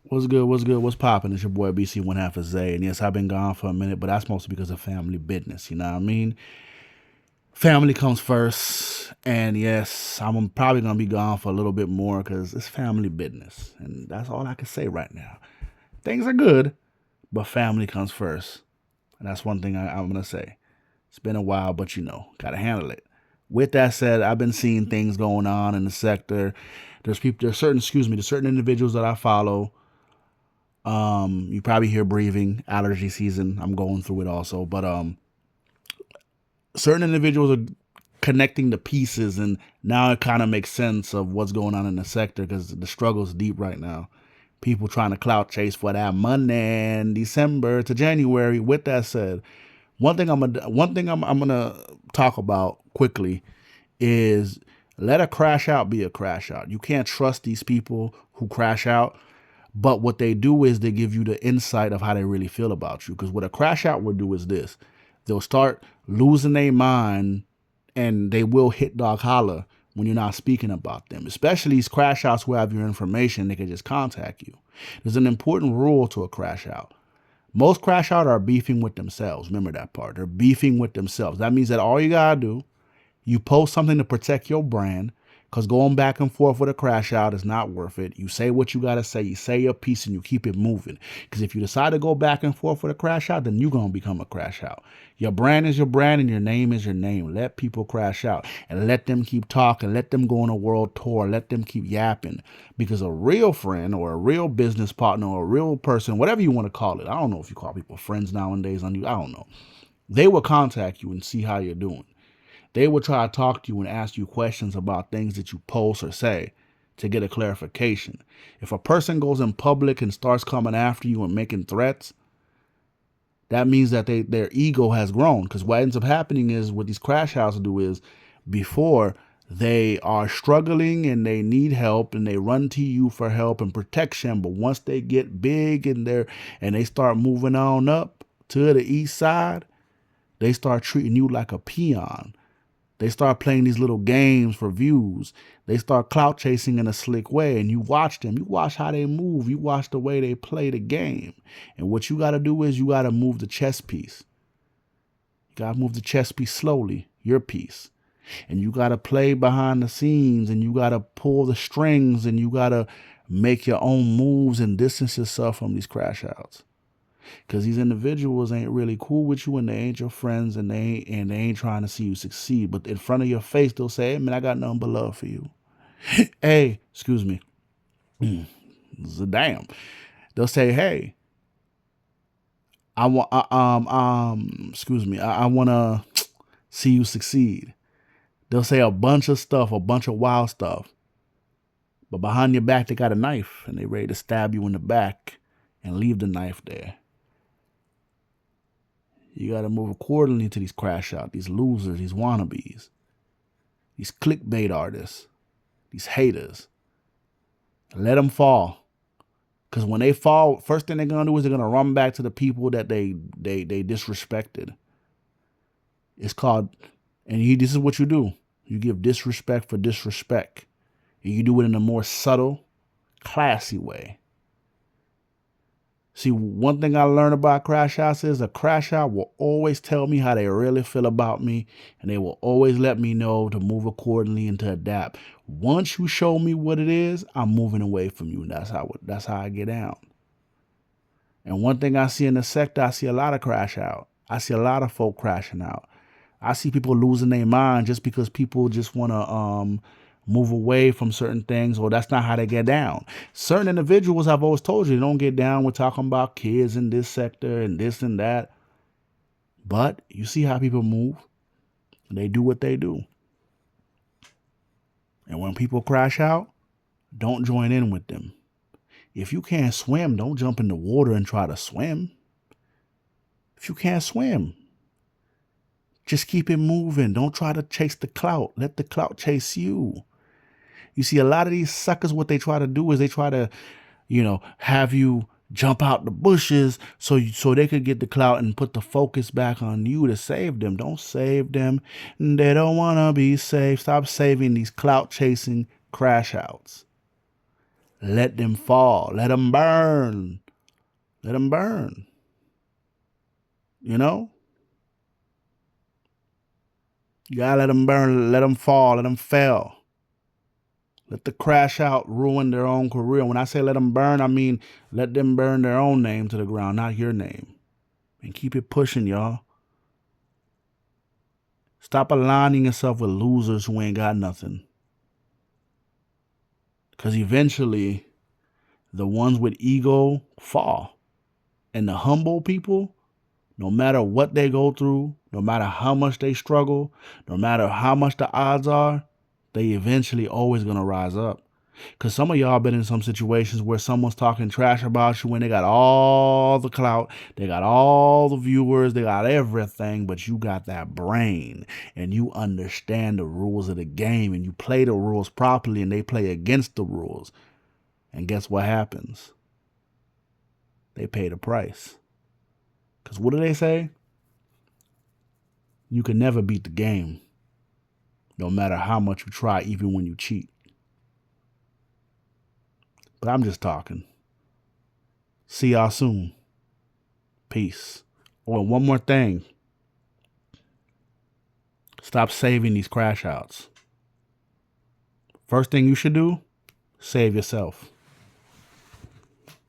What's good? What's good? What's poppin'? It's your boy BC one half of Zay, and yes, I've been gone for a minute, but that's mostly because of family business. You know what I mean? Family comes first, and yes, I'm probably gonna be gone for a little bit more because it's family business, and that's all I can say right now. Things are good, but family comes first, and that's one thing I'm gonna say. It's been a while, but gotta handle it. With that said, I've been seeing things going on in the sector. There's certain individuals that I follow. You probably hear breathing, allergy season. I'm going through it also, but certain individuals are connecting the pieces, and now it kind of makes sense of what's going on in the sector because the struggle is deep right now. People trying to clout chase for that money in December to January. With that said, one thing I'm gonna talk about quickly is let a crash out be a crash out. You can't trust these people who crash out, but what they do is they give you the insight of how they really feel about you. Because what a crash out will do is this: they'll start losing their mind, and they will hit dog holler when you're not speaking about them. Especially these crash outs who have your information, they can just contact you. There's an important rule to a crash out. Most crash out are beefing with themselves. Remember that part. They're beefing with themselves. That means that all you gotta do, you post something to protect your brand, because going back and forth with a crash out is not worth it. You say what you got to say, you say your piece, and you keep it moving. Because if you decide to go back and forth with a crash out, then you're going to become a crash out. Your brand is your brand, and your name is your name. Let people crash out and let them keep talking. Let them go on a world tour. Let them keep yapping. Because a real friend or a real business partner or a real person, whatever you want to call it, I don't know if you call people friends nowadays on you, I don't know. They will contact you and see how you're doing. They will try to talk to you and ask you questions about things that you post or say to get a clarification. If a person goes in public and starts coming after you and making threats, that means that their ego has grown. Because what ends up happening is what these crash houses do is before they are struggling and they need help and they run to you for help and protection. But once they get big and they start moving on up to the east side, they start treating you like a peon. They start playing these little games for views. They start clout chasing in a slick way, and you watch them. You watch how they move. You watch the way they play the game. And what you got to do is you got to move the chess piece. You got to move the chess piece slowly, your piece. And you got to play behind the scenes, and you got to pull the strings, and you got to make your own moves and distance yourself from these crash outs. Because these individuals ain't really cool with you, and they ain't your friends, and they ain't trying to see you succeed. But in front of your face, they'll say, "Hey man, I got nothing but love for you." Hey, excuse me. Damn. They'll say, "Hey, I want excuse me, I wanna see you succeed." They'll say a bunch of stuff, a bunch of wild stuff. But behind your back, they got a knife, and they ready to stab you in the back and leave the knife there. You got to move accordingly to these crash out, these losers, these wannabes, these clickbait artists, these haters. Let them fall. Because when they fall, first thing they're going to do is they're going to run back to the people that they disrespected. It's called, this is what you do. You give disrespect for disrespect. And you do it in a more subtle, classy way. See, one thing I learned about crash outs is a crash out will always tell me how they really feel about me, and they will always let me know to move accordingly and to adapt. Once you show me what it is, I'm moving away from you. And that's how I get down. And one thing I see in the sector, I see a lot of crash out. I see a lot of folk crashing out. I see people losing their mind just because people just want to move away from certain things, or that's not how they get down. Certain individuals, I've always told you, they don't get down with talking about kids in this sector and this and that. But you see how people move. They do what they do. And when people crash out, don't join in with them. If you can't swim, don't jump in the water and try to swim. If you can't swim, just keep it moving. Don't try to chase the clout. Let the clout chase you. You see, a lot of these suckers, what they try to do is they try to, have you jump out the bushes so they could get the clout and put the focus back on you to save them. Don't save them. They don't want to be saved. Stop saving these clout chasing crash outs. Let them fall. Let them burn. Let them burn. You know? You gotta let them burn, let them fall, let them fail. Let the crash out ruin their own career. When I say let them burn, I mean let them burn their own name to the ground, not your name. And keep it pushing, y'all. Stop aligning yourself with losers who ain't got nothing. Because eventually, the ones with ego fall. And the humble people, no matter what they go through, no matter how much they struggle, no matter how much the odds are, they eventually always going to rise up. Because some of y'all been in some situations where someone's talking trash about you when they got all the clout, they got all the viewers, they got everything, but you got that brain and you understand the rules of the game and you play the rules properly and they play against the rules. And guess what happens? They pay the price. Because what do they say? You can never beat the game, no matter how much you try, even when you cheat. But I'm just talking. See y'all soon. Peace. Oh, and one more thing. Stop saving these crash outs. First thing you should do, save yourself.